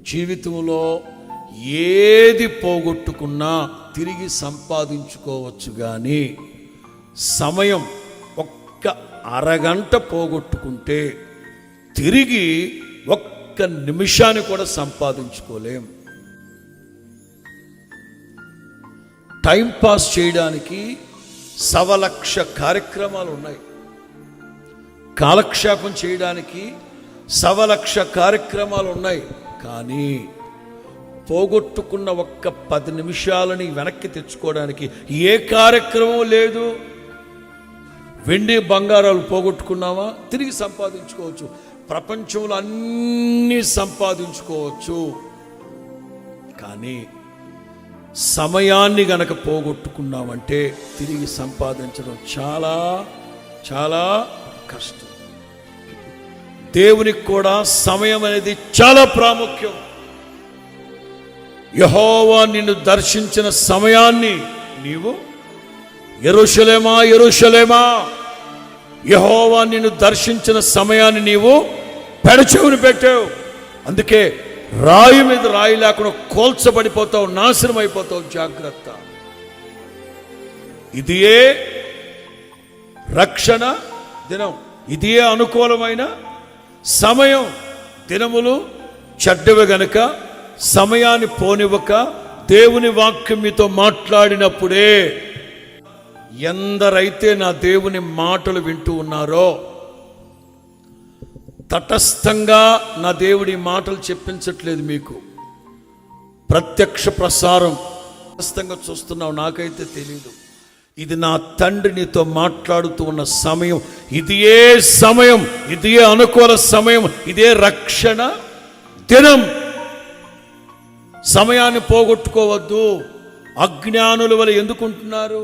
జీవితంలో ఏది పోగొట్టుకున్నా తిరిగి సంపాదించుకోవచ్చు, కానీ సమయం ఒక్క అరగంట పోగొట్టుకుంటే తిరిగి ఒక్క నిమిషాన్ని కూడా సంపాదించుకోలేం. టైం పాస్ చేయడానికి 1,00,000 కార్యక్రమాలు ఉన్నాయి. కాలక్షేపం చేయడానికి 1,00,000 కార్యక్రమాలు ఉన్నాయి. కానీ పోగొట్టుకున్న ఒక్క 10 నిమిషాలని వెనక్కి తెచ్చుకోవడానికి ఏ కార్యక్రమం లేదు. వెండి బంగారాలు పోగొట్టుకున్నావా, తిరిగి సంపాదించుకోవచ్చు. ప్రపంచంలో అన్నీ సంపాదించుకోవచ్చు, కానీ సమయాన్ని గనక పోగొట్టుకున్నామంటే తిరిగి సంపాదించడం చాలా చాలా కష్టం. దేవునికి కూడా సమయం అనేది చాలా ప్రాముఖ్యం. యెహోవా నిన్ను దర్శించిన సమయాన్ని నీవు యెరూషలేమా యెరూషలేమా, యెహోవా నిన్ను దర్శించిన సమయాన్ని నీవు పెడచెవిని పెట్టావు. అందుకే రాయి మీద రాయి లేకుండా కోల్చబడిపోతావు, నాశనం అయిపోతావు. జాగ్రత్త. ఇదియే రక్షణ దినం, ఇదియే అనుకూలమైన సమయం. దినములు చెడ్డవి గనుక సమయాన్ని పోనివ్వక దేవుని వాక్యం మీతో మాట్లాడినప్పుడే, ఎందరైతే నా దేవుని మాటలు వింటూ ఉన్నారో, తటస్థంగా నా దేవుడి మాటలు చెప్పించట్లేదు మీకు, ప్రత్యక్ష ప్రసారం తటస్థంగా చూస్తున్నావు, నాకైతే తెలీదు. ఇది నా తండ్రి నీతో మాట్లాడుతూ ఉన్న సమయం. ఇది ఏ సమయం, ఇది ఏ అనుకూల సమయం, ఇదే రక్షణ దినం. సమయాన్ని పోగొట్టుకోవద్దు. అజ్ఞానుల వల్ల ఎందుకుంటున్నారు?